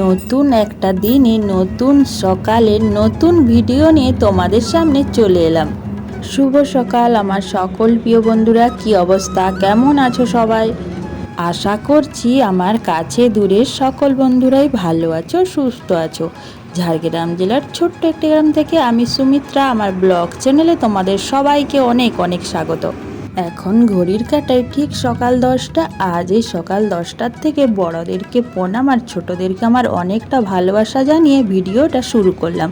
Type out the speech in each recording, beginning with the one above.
নতুন একটা দিনে নতুন সকালে নতুন ভিডিও নিয়ে তোমাদের সামনে চলে এলাম। শুভ সকাল আমার সকল প্রিয় বন্ধুরা, কি অবস্থা, কেমন আছো সবাই? আশা করছি আমার কাছে দূরের সকল বন্ধুরাই ভালো আছো, সুস্থ আছো। ঝাড়গ্রাম জেলার ছোট্ট একটি গ্রাম থেকে আমি সুমিত্রা, আমার ব্লগ চ্যানেলে তোমাদের সবাইকে অনেক অনেক স্বাগত। এখন ঘড়ির কাঁটায় ঠিক সকাল 10টা। আজ এই সকাল 10টার থেকে বড়দেরকে প্রণাম আর ছোটদেরকে আমার অনেকটা ভালোবাসা জানিয়ে ভিডিওটা শুরু করলাম।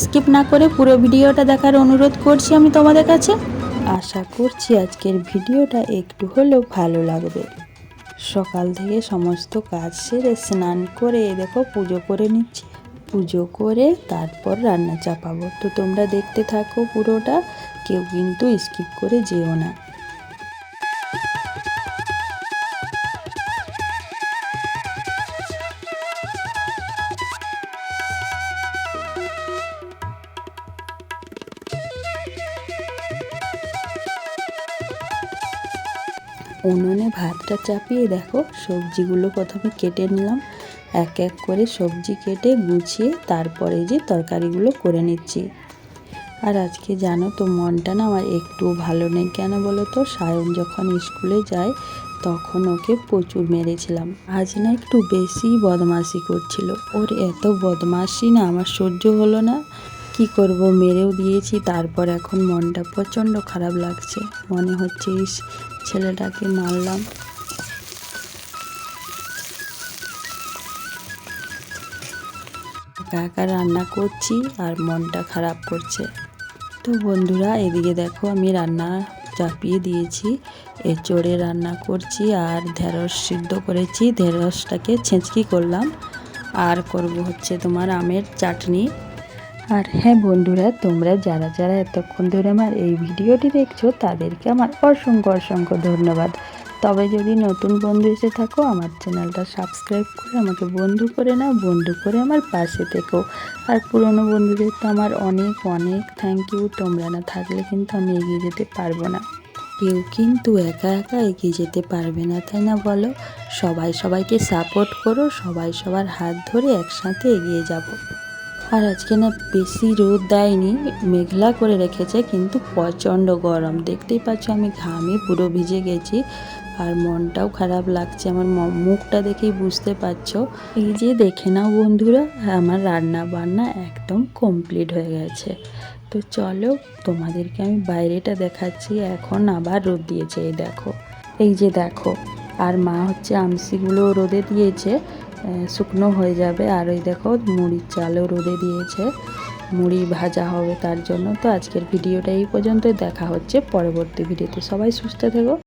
স্কিপ না করে পুরো ভিডিওটা দেখার অনুরোধ করছি আমি তোমাদের কাছে। আশা করছি আজকের ভিডিওটা একটু হলেও ভালো লাগবে। সকাল থেকে সমস্ত কাজ সেরে স্নান করে দেখো পুজো করে নিচ্ছি। পুজো করে তারপর রান্না চাপাবো। তো তোমরা দেখতে থাকো পুরোটা, কেউ কিন্তু স্কিপ করে যেও না। উনুনে ভাতটা চাপিয়ে দেখো সবজিগুলো প্রথমে কেটে নিলাম। এক এক করে সবজি কেটে গুছিয়ে তারপরে যে তরকারিগুলো করে নিচ্ছি। আর আজকে জানো তো মনটা না আমার একটু ভালো নেই। কেন বলো তো, সায়ন যখন স্কুলে যায় তখন ওকে প্রচুর মেরেছিলাম। আজ না একটু বেশি বদমাশি করছিল। ওর এত বদমাশি না আমার সহ্য হলো না। কি করব, মেরেও দিয়েছি। তারপর এখন মনটা প্রচণ্ড খারাপ লাগছে। মনে হচ্ছে ছেলেটাকে মারলাম। একা একা রান্না করছি আর মনটা খারাপ করছে। তো বন্ধুরা এদিকে দেখো আমি রান্না চাপিয়ে দিয়েছি। এঁচোড়ে রান্না করছি আর ঢেঁড়স সিদ্ধ করেছি। ঢেঁড়সটাকে ছেঁচকি করলাম। আর করব হচ্ছে তোমার আমের চাটনি। আর হ্যাঁ বন্ধুরা, তোমরা যারা যারা এতক্ষণ ধরে আমার এই ভিডিওটি দেখছো তাদেরকে আমার অসংখ্য অসংখ্য ধন্যবাদ। তবে যদি নতুন বন্ধু এসে থাকো আমার চ্যানেলটা সাবস্ক্রাইব করে আমাকে বন্ধু করে নাও, বন্ধু করে আমার পাশে থেকো। আর পুরনো বন্ধুদের তো আমার অনেক অনেক থ্যাংক ইউ। তোমরা না থাকলে কিন্তু আমি এগিয়ে যেতে পারবো না। কেউ কিন্তু একা একা এগিয়ে যেতে পারবে না, তাই না বলো? সবাই সবাইকে সাপোর্ট করো, সবাই সবার হাত ধরে একসাথে এগিয়ে যাব। আর আজকে না বেশি রোদ দেয়নি, মেঘলা করে রেখেছে, কিন্তু প্রচণ্ড গরম। দেখতেই পাচ্ছ আমি ঘামে পুরো ভিজে গেছি। আর মনটাও খারাপ লাগছে, আমার মুখটা দেখেই বুঝতে পারছো। এই যে দেখে নাও বন্ধুরা, আমার রান্না বান্না একদম কমপ্লিট হয়ে গেছে। তো চলো তোমাদেরকে আমি বাইরেটা দেখাচ্ছি। এখন আবার রোদ দিয়েছে, এই দেখো, এই যে দেখো। আর মা হচ্ছে আমসিগুলো রোদে দিয়েছে, শুকনো হয়ে যাবে। আর ওই দেখো মুড়ির চালও রোদে দিয়েছে, মুড়ি ভাজা হবে তার জন্য। তো আজকের ভিডিওটা এই পর্যন্ত, দেখা হচ্ছে পরবর্তী ভিডিওতে। সবাই সুস্থ থেকো।